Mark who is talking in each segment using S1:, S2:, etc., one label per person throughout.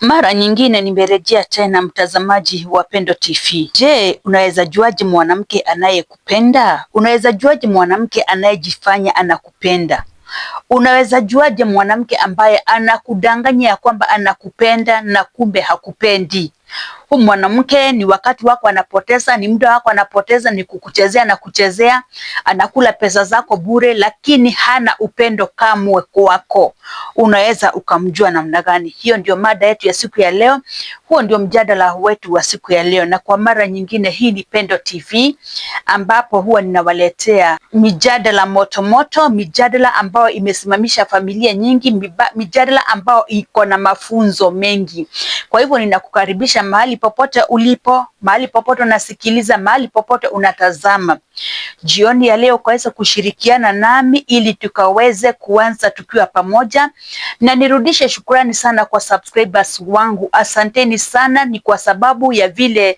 S1: Mara nyingine nimerejea tena, mtazamaji wa Pendo TV. Je, unaweza juaje mwanamke anayekupenda? Unaweza juaje mwanamke anayejifanya anakupenda? Unaweza juaje mwanamke ambaye anakudanganya ya kwamba anakupenda na kumbe hakupendi? Huyu mwanamke ni wakati wako anapoteza, ni muda wako anapoteza, ni kukuchezea na kuchezea, anakula pesa zako bure, lakini hana upendo kamwe kwako. Unaweza ukamjua namna gani? Hiyo ndio mada yetu ya siku ya leo. Huo ndio mjadala wetu wa siku ya leo, na kwa mara nyingine hii ni Pendo TV ambapo huwa ninawaletea mijadala moto moto, mijadala ambayo imesimamisha familia nyingi, mijadala ambayo iko na mafunzo mengi. Kwa hivyo ninakukaribisha mahali popote ulipo, mahali popote unasikiliza, mahali popote unatazama. Jioni ya leo ukaweza kushirikiana nami ili tukaweze kuanza tukiwa pamoja, na nirudishe shukrani sana kwa subscribers wangu. Asanteni sana, ni kwa sababu ya vile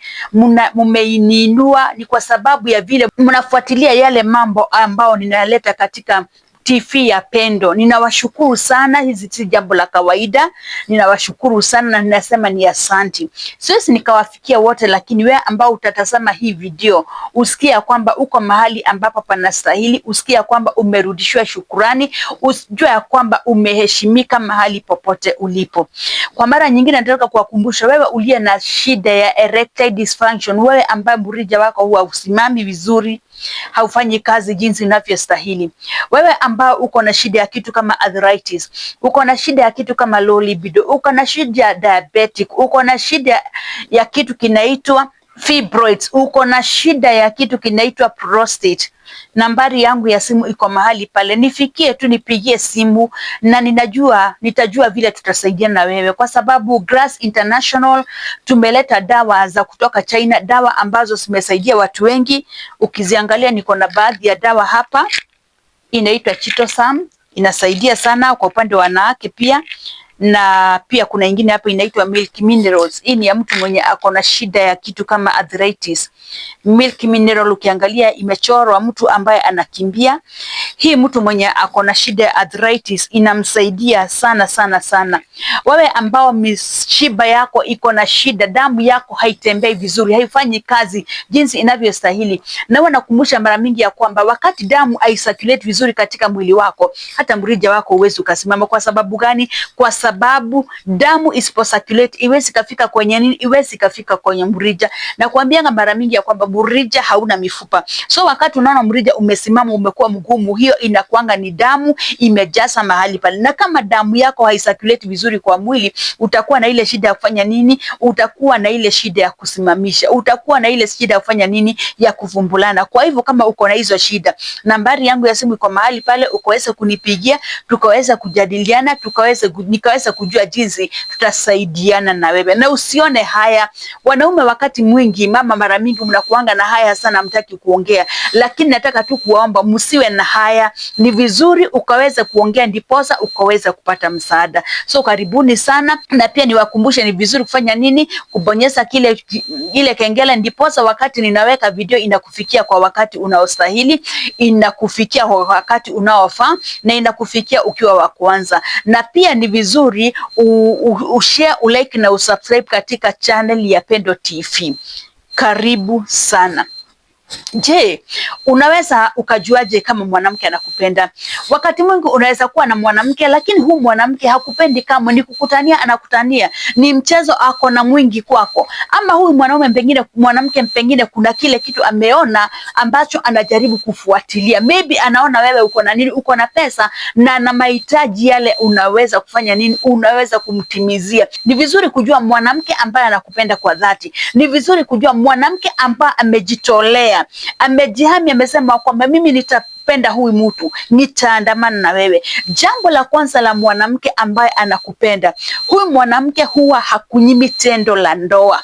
S1: mumeinua, ni kwa sababu ya vile mnafuatilia yale mambo ambao ninaleta katika TV ya Pendo. Ninawashukuru sana, hizi si jambo la kawaida. Ninawashukuru sana na ninasema ni asanti. Siwezi nikawafikia wote, lakini wewe ambao utatazama hii video usikia kwamba uko mahali ambapo panastahili, usikia kwamba umerudishwa shukrani, usijua kwamba umeheshimika mahali popote ulipo. Kwa mara nyingine nataka kuwakumbusha wewe uliye na shida ya erectile dysfunction, wewe ambaye mrija wako huwa usimami vizuri, haufanyi kazi jinsi inavyostahili, wewe ambao uko na shida ya kitu kama arthritis, uko na shida ya kitu kama low libido, uko na shida ya diabetic, uko na shida ya kitu kinaitwa fibroids, uko na shida ya kitu kinaitwa prostate, nambari yangu ya simu iko mahali pale. Nifikie tu, nipigie simu na nitajua vile tutasaidiana na wewe, kwa sababu Grass International tumeleta dawa za kutoka China, dawa ambazo zimesaidia watu wengi. Ukiziangalia niko na baadhi ya dawa hapa, inaitwa Chitosan, inasaidia sana kwa upande wa wanawake pia, na pia kuna ingine hapa inaitwa Milk Minerals. Hii ni ya mtu mwenye ako na shida ya kitu kama arthritis. Milk Mineral ukiangalia imechorwa mtu ambaye anakimbia. Hii mtu mwenye ako na shida ya arthritis inamsaidia sana sana sana. Wewe ambao mishipa yako iko na shida, damu yako haitembei vizuri, haifanyi kazi jinsi inavyostahili, na wewe nakumbusha mara mingi ya kwamba wakati damu haicirculate vizuri katika mwili wako, hata mrija wako huwezi ukasimama. Kwa sababu gani? Kwa sababu damu isipocirculate iwezi kafika kwenye nini? Iwezi kafika kwenye mrija. Na kuambianga mara mingi ya kwamba mrija hauna mifupa. So wakati unaona mrija umesimama, umekuwa mgumu, hiyo inakuanga ni damu imejaza mahali pale. Na kama damu yako haicirculate vizuri kwa mwili, utakuwa na ile shida ya kufanya nini? Utakuwa na ile shida ya kusimamisha, utakuwa na ile shida ya kufanya nini? Ya kuvumbulana. Kwa hivyo kama uko na hizo shida, nambari yangu ya simu iko mahali pale, ukaweza kunipigia, tukaweza kujadiliana, nikaweza kujua jinsi tutasaidiana na wewe. Na usione haya, wanaume wakati mwingi, mama mara mingi mnakuanga na haya sana, mtaki kuongea, lakini nataka tu kuomba msiwe na haya. Ni vizuri ukaweza kuongea, ndiposa ukaweza kupata msaada. So karibuni sana, na pia niwakumbushe ni vizuri kufanya nini? Kubonyeza ile kengele, ndiposa wakati ninaweka video inakufikia kwa wakati unaostahili, inakufikia kwa wakati unaofaa, na inakufikia ukiwa wa kwanza. Na pia ni vizuri ushare, ulike na usubscribe katika channel ya Pendo TV. Karibu sana. Je, unaweza ukajuaje kama mwanamke anakupenda? Wakati mwingi unaweza kuwa na mwanamke, lakini huu mwanamke hakupendi kama ni kukutania, anakutania, ni mchezo ako na mwingi kwako. Ama huyu mwanamke pengine kuna kile kitu ameona ambacho anajaribu kufuatilia. Maybe anaona wewe uko na nini, uko na pesa na mahitaji yale, unaweza kufanya nini? Unaweza kumtimizia. Ni vizuri kujua mwanamke ambaye anakupenda kwa dhati. Ni vizuri kujua mwanamke ambaye amejitolea, amejihami, amesema kwamba mimi nitapenda huyu mtu, nitaandamana na wewe. Jambo la kwanza la mwanamke ambaye anakupenda, huyu mwanamke huwa hakunyimi tendo la ndoa.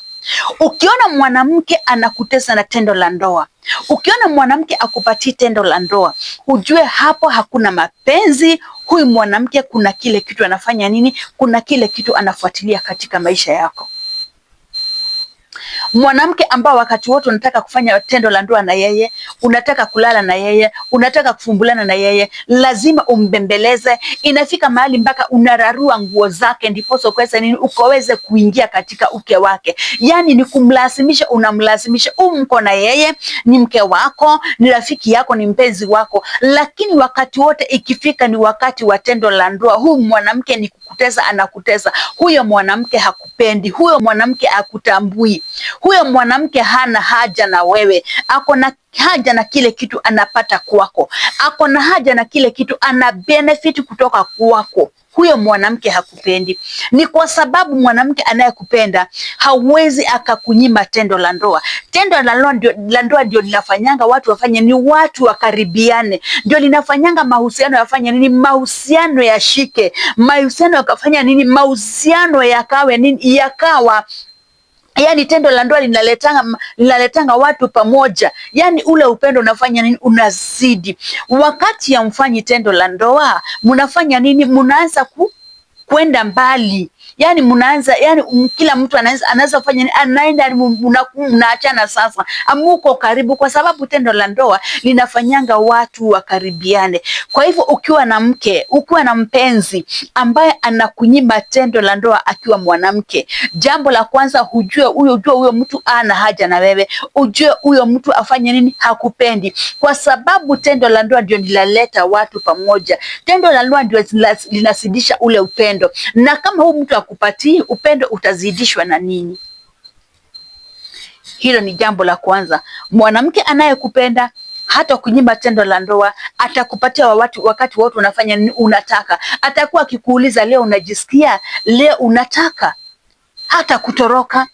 S1: Ukiona mwanamke anakutesa na tendo la ndoa, ukiona mwanamke akupatii tendo la ndoa, ujue hapo hakuna mapenzi. Huyu mwanamke kuna kile kitu anafanya nini? Kuna kile kitu anafuatilia katika maisha yako. Mwanamke ambao wakati wote unataka kufanya tendo la ndoa na yeye, unataka kulala na yeye, unataka kufumbulana na yeye, lazima umbembeleze. Inafika mahali mpaka unararua nguo zake ndiposa ukaweza nini, ukaweze kuingia katika uke wake. Yani ni kumlazimisha, unamlazimisha. Mko na yeye, ni mke wako, ni rafiki yako, ni mpenzi wako, lakini wakati wote ikifika ni wakati wa tendo la ndoa, huyu mwanamke ni kukutesa, anakutesa. Huyo mwanamke hakupendi, huyo mwanamke hakutambui, huyo mwanamke hana haja na wewe. Ako na haja na kile kitu anapata kwako, ako na haja na kile kitu ana benefit kutoka kwako. Huyo mwanamke hakupendi. Ni kwa sababu mwanamke anayekupenda hawezi akakunyima tendo la ndoa. Tendo la ndoa ndio linafanyanga watu wafanye ni watu wakaribiane, ndio linafanyanga mahusiano yafanye nini, mahusiano yashike, mahusiano yakafanya nini, mahusiano yakawe nini, yakawa yani tendo la ndoa linaletanga watu pamoja. Yani ule upendo unafanya nini, unazidi. Wakati ya mfanyi tendo la ndoa, mnafanya nini, mnaanza kwenda mbali. Yani mnaanza, yani kila mtu anaanza kufanya nini, anaenda, mnaachana sasa, amuko karibu, kwa sababu tendo la ndoa linafanyanga watu wakaribiane. Kwa hivyo ukiwa na mke, ukiwa na mpenzi ambaye anakunyima tendo la ndoa akiwa mwanamke, jambo la kwanza ujue huyo mtu ana haja na wewe, ujue huyo mtu afanye nini, hakupendi, kwa sababu tendo la ndoa ndio linaleta watu pamoja. Tendo la ndoa ndio linazidisha ule upendo, na kama huyu mtu akupatii upendo, utazidishwa na nini? Hilo ni jambo la kwanza. Mwanamke anayekupenda hata kunyima tendo la ndoa, atakupatia wakati wote unafanya nini, unataka. Atakuwa akikuuliza leo unajisikia, leo unataka, hata kutoroka.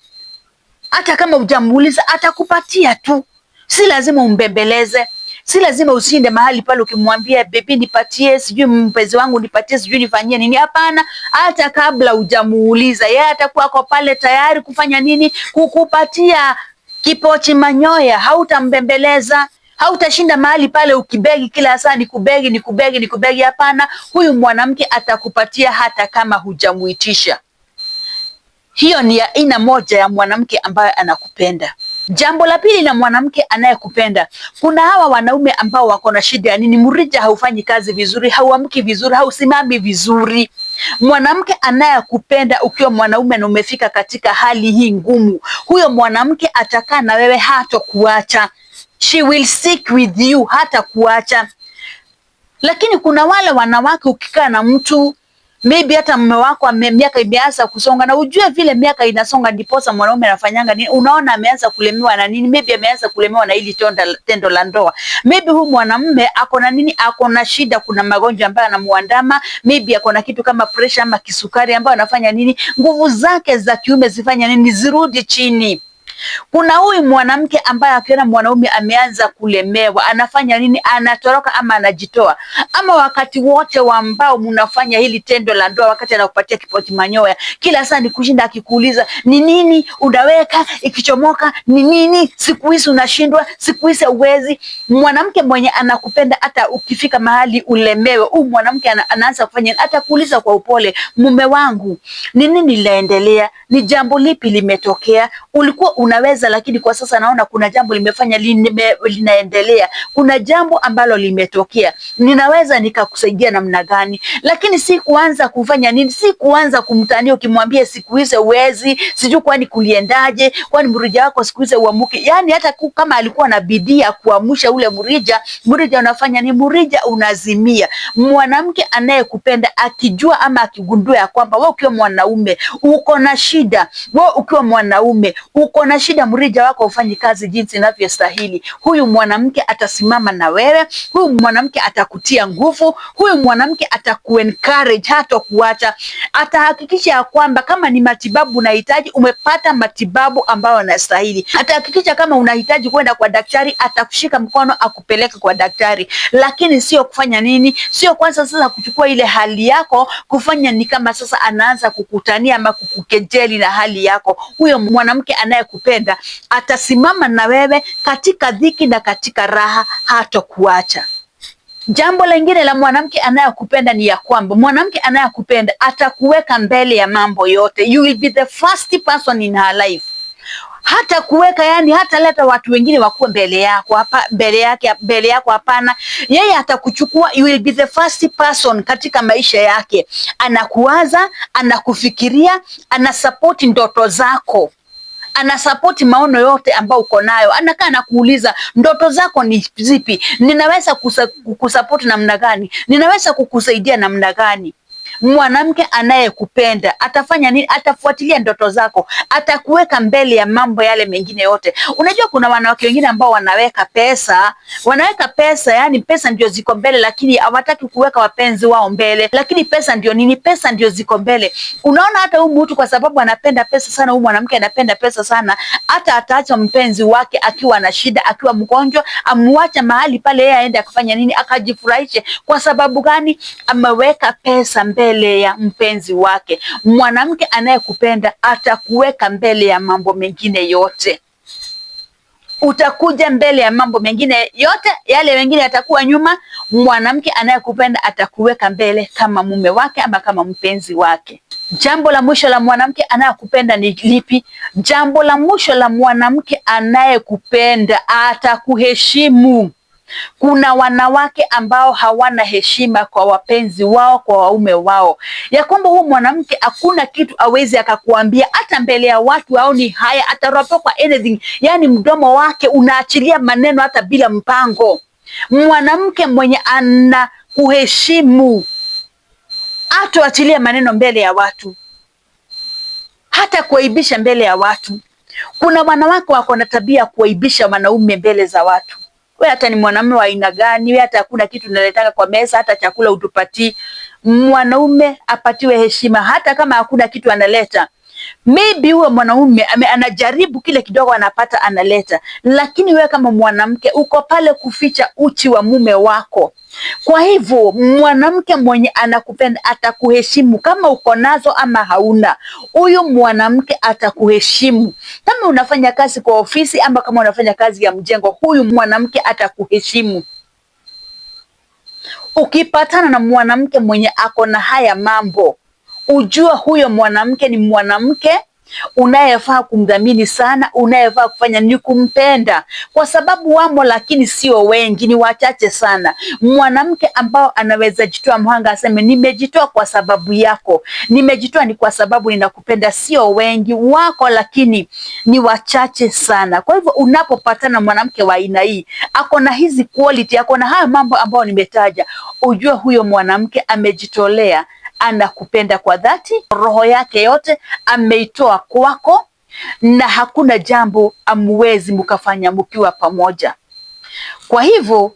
S1: Hata kama hujamuuliza atakupatia tu. Si lazima umbembeleze, si lazima ushinde mahali pale ukimwambia baby nipatie, sijui mpenzi wangu nipatie, sijui nifanyie nini. Hapana, hata kabla hujamuuliza yeye atakuwa kwa pale tayari kufanya nini, kukupatia kipochi manyoya. Hautambembeleza, hautashinda mahali pale ukibegi kila saa nikubegi. Hapana, huyu mwanamke atakupatia hata kama hujamuitisha. Hiyo ni aina moja ya mwanamke ambaye anakupenda. Jambo la pili la mwanamke anayekupenda, kuna hawa wanaume ambao wako na shida ya nini, mrija haufanyi kazi vizuri, hauamki vizuri, hausimami vizuri. Mwanamke anayekupenda ukiwa mwanaume na umefika katika hali hii ngumu, huyo mwanamke atakaa na wewe, hata kuacha. She will stick with you, hata kuacha. Lakini kuna wale wanawake ukikaa na mtu maybe hata mume wako miaka imeanza kusonga, na ujue vile miaka inasonga ndiposa mwanaume anafanyanga nini, unaona ameanza kulemewa na nini, maybe ameanza kulemewa na hili tendo la ndoa. Maybe huyu mwanamume ako na nini, ako na shida, kuna magonjwa ambayo anamuandama, maybe ako na kitu kama pressure ama kisukari ambayo anafanya nini, nguvu zake za kiume zifanya nini, zirudi chini. Kuna huyu mwanamke ambaye akiona mwanaume ameanza kulemewa, anafanya nini, anatoroka ama anajitoa. Ama wakati wote ambao mnafanya hili tendo la ndoa, wakati anakupatia kipochi manyoya, kila saa ni kushinda akikuuliza ni nini unaweka, ikichomoka ni nini, siku hizi unashindwa, siku hizi uwezi. Mwanamke mwenye anakupenda, hata ukifika mahali ulemewe, huyu mwanamke anaanza kufanya, hata kuuliza kwa upole, mume wangu ni nini linaendelea, ni jambo lipi limetokea, ulikuwa unaweza lakini kwa sasa naona kuna jambo limefanya linaendelea, kuna jambo ambalo limetokea, ninaweza nikakusaidia namna gani? Lakini si kuanza kufanya nini, si kuanza kumtania ukimwambia siku hizi uwezi, sijui kwani kuliendaje, kwani mrija wako siku hizi uamuke. Yani hata kama alikuwa na bidii ya kuamsha ule mrija unafanya ni mrija unazimia. Mwanamke anayekupenda akijua ama akigundua ya kwamba wewe ukiwa mwanaume uko na shida, wewe ukiwa mwanaume uko na shida, mrija wako ufanyi kazi jinsi inavyostahili, huyu mwanamke atasimama na wewe, huyu mwanamke atakutia nguvu, huyu mwanamke atakuencourage, hata kuacha. Atahakikisha ya kwamba kama ni matibabu unahitaji, umepata matibabu ambayo yanastahili. Atahakikisha kama unahitaji kwenda kwa daktari, atakushika mkono akupeleke kwa daktari. Lakini sio kufanya nini, sio kwanza sasa kuchukua ile hali yako kufanya ni kama sasa anaanza kukutania ama kukukejeli na hali yako. Huyo mwanamke anayekupenda atasimama na wewe katika dhiki na katika raha, hata kuacha. Jambo lingine la mwanamke anayekupenda ni ya kwamba mwanamke anayekupenda atakuweka mbele ya mambo yote. You will be the first person in her life. hata kuweka, yani hata leta watu wengine wakuwe mbele yako hapa, mbele yako hapana. Yeye atakuchukua, you will be the first person katika maisha yake. Anakuwaza, anakufikiria, anasupport ndoto zako, anasupport maono yote ambayo uko nayo. Anakaa na kuuliza ndoto zako ni zipi, ninaweza kukusupport namna gani, ninaweza kukusaidia namna gani. Mwanamke anayekupenda atafanya nini? Atafuatilia ndoto zako, atakuweka mbele ya mambo yale mengine yote. Unajua kuna wanawake wengine ambao wanaweka pesa, yani pesa ndio ziko mbele, lakini hawataki kuweka wapenzi wao mbele. Lakini pesa ndio nini? Pesa ndio ziko mbele. Unaona, hata huyu mtu kwa sababu anapenda pesa sana, huyu mwanamke anapenda pesa sana, hata ataacha mpenzi wake akiwa na shida, akiwa mgonjwa, amuacha mahali pale, yeye aende akafanya nini? Akajifurahishe. Kwa sababu gani? Ameweka pesa mbele ya mpenzi wake. Mwanamke anayekupenda atakuweka mbele ya mambo mengine yote. Utakuja mbele ya mambo mengine yote, yale mengine yatakuwa nyuma. Mwanamke anayekupenda atakuweka mbele kama mume wake ama kama mpenzi wake. Jambo la mwisho la mwanamke anayekupenda ni lipi? Jambo la mwisho la mwanamke anayekupenda, atakuheshimu. Kuna wanawake ambao hawana heshima kwa wapenzi wao, kwa waume wao, ya kwamba huyu mwanamke hakuna kitu awezi akakuambia, hata mbele ya watu au ni haya, ataropoka kwa anything. Yani mdomo wake unaachilia maneno hata bila mpango. Mwanamke mwenye anakuheshimu hatoachilia maneno mbele ya watu, hata kuaibisha mbele ya watu. Kuna wanawake wako na tabia kuaibisha wanaume mbele za watu. We hata ni mwanamume wa aina gani, we hata hakuna kitu unaletaka kwa meza, hata chakula utupatii. Mwanaume apatiwe heshima hata kama hakuna kitu analeta. Maybe huyo mwanaume anajaribu kile kidogo anapata analeta, lakini wewe kama mwanamke uko pale kuficha uchi wa mume wako. Kwa hivyo mwanamke mwenye anakupenda atakuheshimu kama uko nazo ama hauna. Huyu mwanamke atakuheshimu kama unafanya kazi kwa ofisi ama kama unafanya kazi ya mjengo, huyu mwanamke atakuheshimu. Ukipatana na mwanamke mwenye ako na haya mambo, ujua huyo mwanamke ni mwanamke unayefaa kumdhamini sana, unayefaa kufanya ni kumpenda, kwa sababu wamo, lakini sio wengi, ni wachache sana. Mwanamke ambao anaweza jitoa mhanga aseme nimejitoa kwa sababu yako, nimejitoa ni kwa sababu ninakupenda, sio wengi, wako lakini ni wachache sana. Kwa hivyo unapopatana mwanamke wa aina hii, ako na hizi quality, ako na haya mambo ambayo nimetaja, ujue huyo mwanamke amejitolea, anakupenda kwa dhati, roho yake yote ameitoa kwako, na hakuna jambo amwezi mkafanya mkiwa pamoja. Kwa hivyo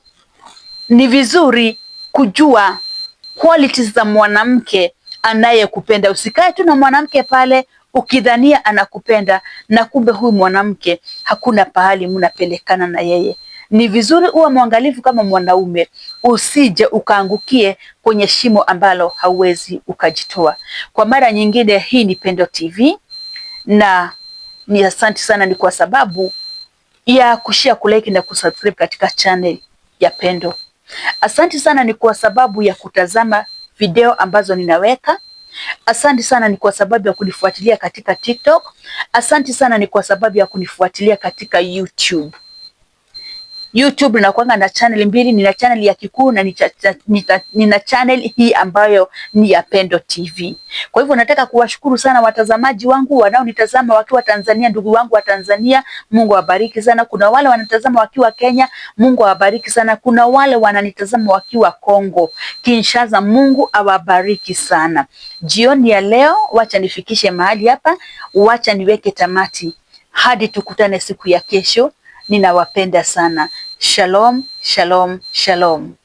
S1: ni vizuri kujua qualities za mwanamke anayekupenda. Usikae tu na mwanamke pale ukidhania anakupenda na kumbe huyu mwanamke hakuna pahali mnapelekana na yeye. Ni vizuri uwe mwangalifu kama mwanaume, usije ukaangukie kwenye shimo ambalo hauwezi ukajitoa. Kwa mara nyingine, hii ni Pendo TV na ni asante sana, ni kwa sababu ya kushare, kulike na kusubscribe katika channel ya Pendo. Asante sana ni kwa sababu ya kutazama video ambazo ninaweka. Asante sana ni kwa sababu ya kunifuatilia katika TikTok. Asante sana ni kwa sababu ya kunifuatilia katika YouTube. YouTube ninakuanga na channel mbili, nina channel ya Kikuu na nina channel hii ambayo ni ya Pendo TV. Kwa hivyo nataka kuwashukuru sana watazamaji wangu wanaonitazama wakiwa Tanzania, ndugu wangu wa Tanzania, Mungu awabariki sana. Kuna wale wanatazama wakiwa Kenya, Mungu awabariki sana. Kuna wale wananitazama wakiwa Kongo, Kinshasa, Mungu awabariki sana. Jioni ya leo wacha nifikishe mahali hapa, wacha niweke tamati. Hadi tukutane siku ya kesho. Ninawapenda sana. Shalom, shalom, shalom.